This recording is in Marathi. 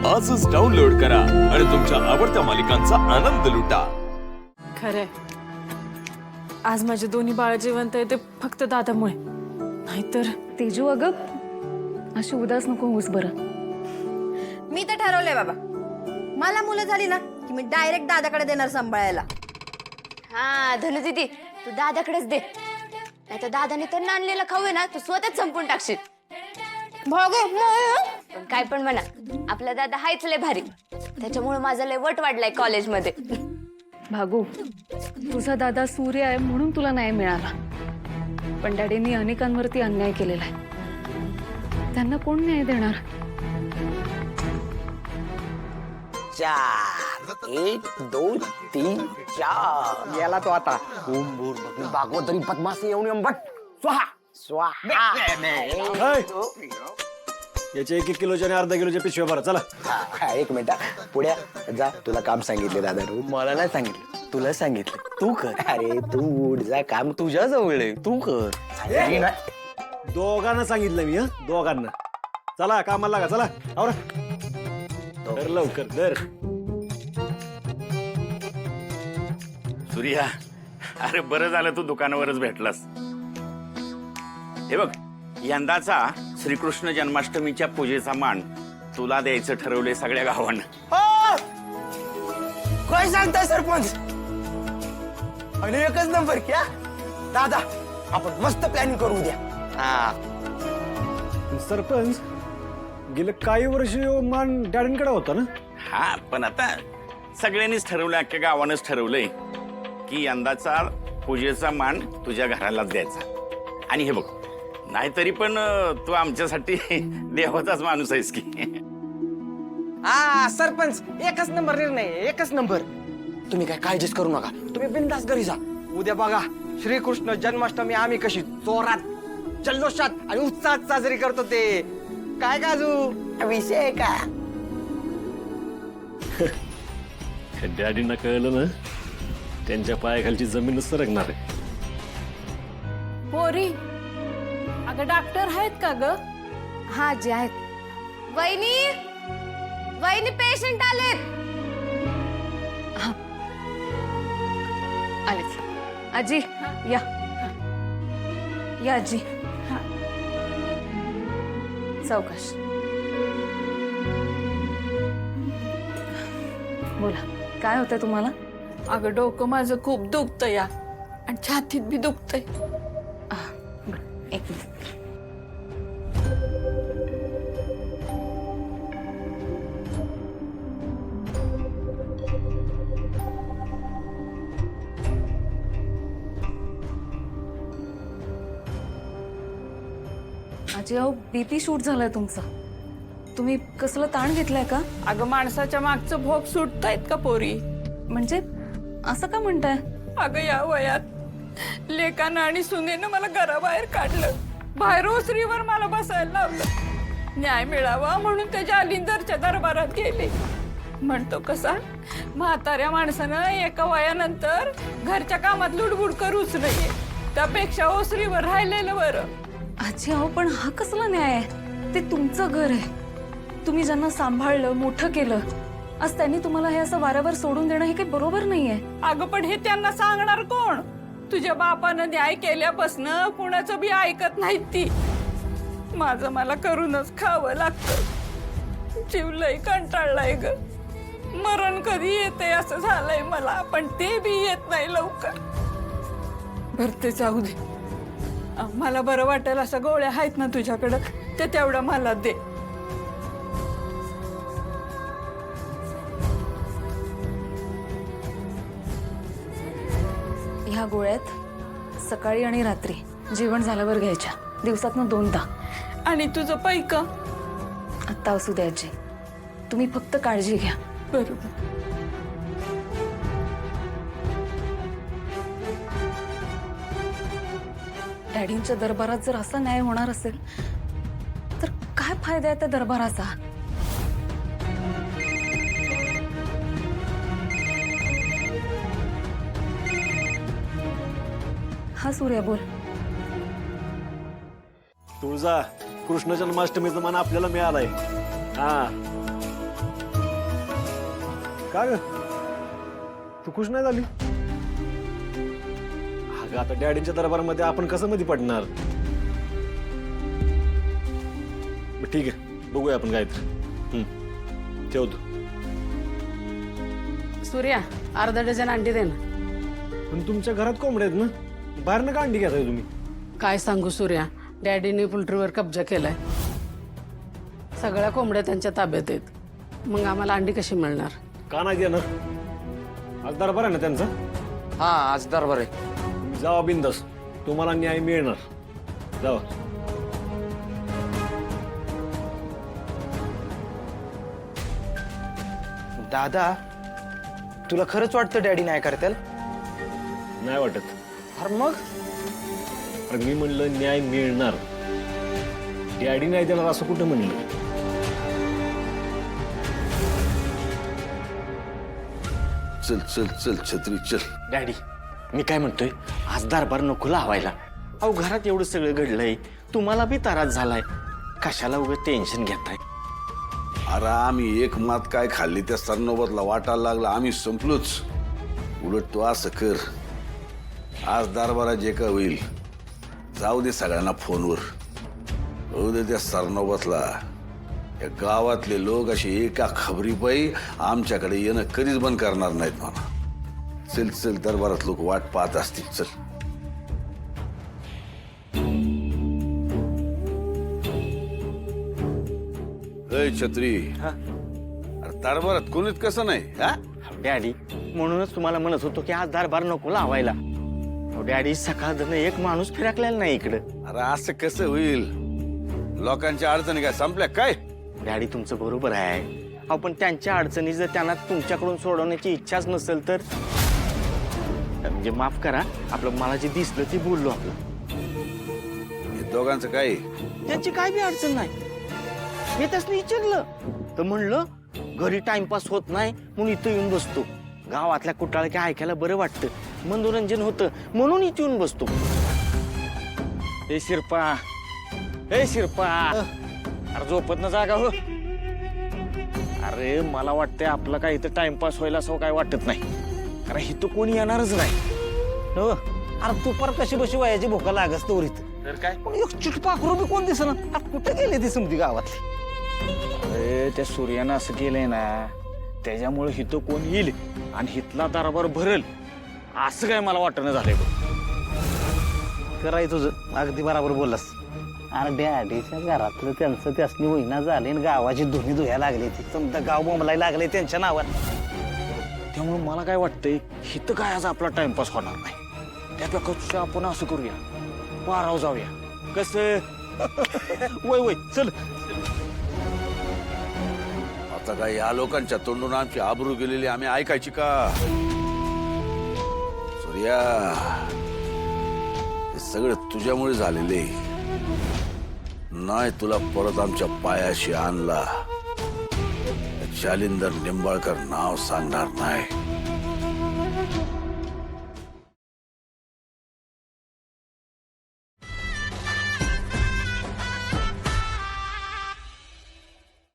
आजच डाउनलोड करा आणि तुमच्या आवडत्या मालिकांचा आनंद लुटा. खरंय, आज माझे दोन्ही बाळ जिवंत आहे ते फक्त दादामुळे. नाहीतर तेजू अगं अशी उदास नको होऊस बरं. मी तर ठरवलंय बाबा, मला मुलं झाली ना की मी डायरेक्ट दादाकडे देणार सांभाळायला. हा धनु दीदी, तू दादाकडेच दे. नाही तर दादाने तर नाणलेला खाऊ आहे ना, तू स्वतःच संपून टाकशील. पण काय पण म्हणा, आपला दादा हायच लय भारी. त्याच्यामुळे माझा लय वट वाढलाय कॉलेजमध्ये. भागू, तुझा दादा सूर्य आहे म्हणून तुला न्याय मिळाला, पण डॅडींनी अनेकांवरती अन्याय केलेला आहे. त्यांना कोण न्याय देणार? 4 1 2 3 4 याला तो आता ओम भूर भागवतरी पद्मासी येऊन अंबट स्वाहा स्वाहा. याचे 1-1 किलोच्या आणि अर्धा किलोच्या पिशव्या भरा. चला. एक मिनिट पुढे जा. तुला काम सांगितले दादा. मला नाही सांगितलं, तुला सांगितलं. तू कर. अरे तू उठ जा, काम तुझ्या जवळ आहे, तू कर. दोघांना सांगितलं मी. दोघांना. चला कामाला लागा. चला आवरा. धर लवकर धर. सूर्या, अरे बरं झालं तू दुकानावरच भेटलास. हे बघ, यंदाचा श्रीकृष्ण जन्माष्टमीच्या पूजेचा मान तुला द्यायचं ठरवलंय सगळ्या गावांना. काय सांगताय सरपंच? आणि एकच नंबर क्या दादा, आपण मस्त प्लॅनिंग करू द्या. सरपंच, गेले काही वर्ष मान डॅडींकडे होता ना. हा, पण आता सगळ्यांनीच ठरवलं, अख्ख्या गावानंच ठरवलंय की यंदाचा पूजेचा मान तुझ्या घरालाच द्यायचा. आणि हे बघ, नाहीतरी पण तू आमच्यासाठी देवाचाच माणूस आहेस की. सरपंच, एकच नंबर निर्णय, एकच नंबर. तुम्ही काय काळजीच करू नका, तुम्ही बिनधास्त घरी जा. उद्या बघा श्रीकृष्ण जन्माष्टमी आम्ही कशी जोरात, जल्लोषात आणि उत्साहात साजरी करतो. ते काय काजू विषय का? डॅडींना कळलं ना, त्यांच्या पायाखालची जमीनच सरकणार आहे. पोरी, अगं डॉक्टर आहेत का ग? हा जे आहेत. वहिनी, वहिनी पेशंट आलेत. आलेच. आजी या या आजी. सावकाश. बोला, काय होतंय तुम्हाला? अगं डोकं माझं खूप दुखतं या, आणि छातीत बी दुखतंय. एक मिनिट. आजी, अहो बीपी शूट झालाय तुमचा. तुम्ही कसलं ताण घेतलाय का? अगं माणसाच्या मागचं भोग सुटतायत का पोरी? म्हणजे असं का म्हणताय? अगं या वयात लेकानं आणि सुनेनं मला घराबाहेर काढलं. बाहेर ओसरीवर मला बसायला लावलं. न्याय मिळावा म्हणून त्या जालिंदरच्या दरबारात गेले. म्हणतो कसा, म्हाताऱ्या माणसानं एका वयानंतर घरच्या कामात लुडबुड करूच नये, त्यापेक्षा ओसरीवर राहिलेलं बरं. आजी, अहो पण हा कसला न्याय आहे? ते तुमचं घर आहे. तुम्ही ज्यांना सांभाळलं, मोठं केलं, आज त्यांनी तुम्हाला हे असं वाऱ्यावर सोडून देणं हे काही बरोबर नाहीये. अगं पण हे त्यांना सांगणार कोण? तुझ्या बापानं न्याय केल्यापासून कुणाचं बी ऐकत नाहीत ती. माझं मला करूनच खावं लागतं. जीव लय कंटाळलाय ग. मरण कधी येते असं झालंय मला, पण ते बी येत नाही लवकर. भरते जाऊ दे. मला बरं वाटेल असं गोळ्या आहेत ना तुझ्याकडं, ते तेवढं मला दे. ह्या गोळ्यात सकाळी आणि रात्री जेवण झाल्यावर घ्यायच्या, दिवसातनं 2दा. आणि तुझं पैक? आत्ता असू द्या आजी, तुम्ही फक्त काळजी घ्या. बरोबर. डॅडींच्या दरबारात जर असा न्याय होणार असेल तर काय फायदा आहे त्या दरबाराचा? हा सूर्या, बोल. तुळजा, कृष्ण जन्माष्टमीचा मान आपल्याला मिळालाय. हा, का ग तू खुश नाही झाली? अगं आता डॅडींच्या दरबारामध्ये आपण कसं मध्ये पडणार? बरं, ठीक आहे, बघूया आपण काहीतरी. ठेवतो. सूर्या अर्धा डझन अंडी दे ना. पण तुमच्या घरात कोंबड्या आहेत ना, बाहेरनं का अंडी घेताय तुम्ही? काय सांगू सूर्या, डॅडीने पोल्ट्रीवर कब्जा केलाय. सगळ्या कोंबड्या त्यांच्या ताब्यात आहेत. मग आम्हाला अंडी कशी मिळणार? का नाही देणार? आज दरबार आहे ना त्यांचा. हा आज दरबार आहे. तुम्ही जावा बिंदास, तुम्हाला न्याय मिळणार. जावा. दादा तुला खरंच वाटतं डॅडी नाही करतील? नाही वाटत. अरे मग अरे मी म्हणलं न्याय मिळणार, डॅडी नाही देणार असं कुठं म्हणलं? चल चल चल छत्री चल. डॅडी मी काय म्हणतोय, आज दरबार नको लावायला. अहो घरात एवढं सगळं घडलंय, तुम्हाला बी त्रास झालाय, कशाला उगाच टेन्शन घेताय? अरे आम्ही एक मात काय खाल्ली त्या सरनोबतला वाटायला लागला, आम्ही संपलोच. उलट तू असं कर, आज दरबारात जे का होईल जाऊ दे सगळ्यांना फोनवर. होऊ दे त्या सरनोबतला. या गावातले लोक असे एका खबरीपायी आमच्याकडे येणं कधीच बंद करणार नाहीत म्हणा. चल चल, दरबारात लोक वाट पाहत असतील. चल. अय छत्री, अरे दरबारात कोणीच कसं नाही. हा डॅडी म्हणूनच तुम्हाला म्हणत होतो की आज दरबार नको लावायला. अहो, डॅडी सकाळ एक माणूस फिरकलेला नाही इकडं. अरे असं कसं होईल? लोकांच्या अडचणी काय संपल्या काय? डॅडी तुमचं बरोबर आहे. अहो पण त्यांच्या अडचणी जर त्यांना तुमच्याकडून सोडवण्याची इच्छाच नसेल तर म्हणजे माफ करा, आपलं मला जे दिसलं ते बोललो. आपलं हे दोघांचं काय? त्यांची काय बी अडचण नाही. मी त्यासनी विचारलं तर म्हणलं घरी टाइमपास होत नाही म्हणून इथं येऊन बसतो. गावातल्या कुटाळक्या ऐकायला बरं वाटतं, मनोरंजन होतं म्हणून इथं येऊन बसतो. ए शिरपा, ए शिरपा, अरे झोपत न जागा हो. अरे मला वाटतंय आपलं काय इथं टाइमपास व्हायला असं काय वाटत नाही, कारण इथं कोणी येणारच नाही. हो अरे तू पर कशी बशी वयाची भोका लागस तोर इथं तर काय. पण एक चिटपाखरू बी कोण दिसना. कुठे गेले ती समधी गावातली? अरे त्या सूर्यानं असं केलंय ना, त्याच्यामुळे हिथं कोण येईल आणि हिथला दरबार भरल असं काय मला वाटणं झालंय बघ. कराय तुझं अगदी बरोबर बोललास. अरे डॅडीच्या घरातलं त्यांचं त्यासनी वहिना झाले आणि गावाची धुनी धुया लागली, ती समजा गाव बोंबलायला लागले त्यांच्या नावात. त्यामुळे मला काय वाटतंय, हिथं काय आज आपला टाइमपास होणार नाही. त्यापेक्षा आपण असं करूया, पाराव जाऊया. कसं? वय वय चल. आता काय या लोकांच्या तोंडून आमची आबरू गेलेली आम्ही ऐकायची का? सूर्या, हे सगळं तुझ्यामुळे झालेले नाही. तुला परत आमच्या पायाशी आणला, जालिंदर निंबाळकर नाव सांगणार नाही.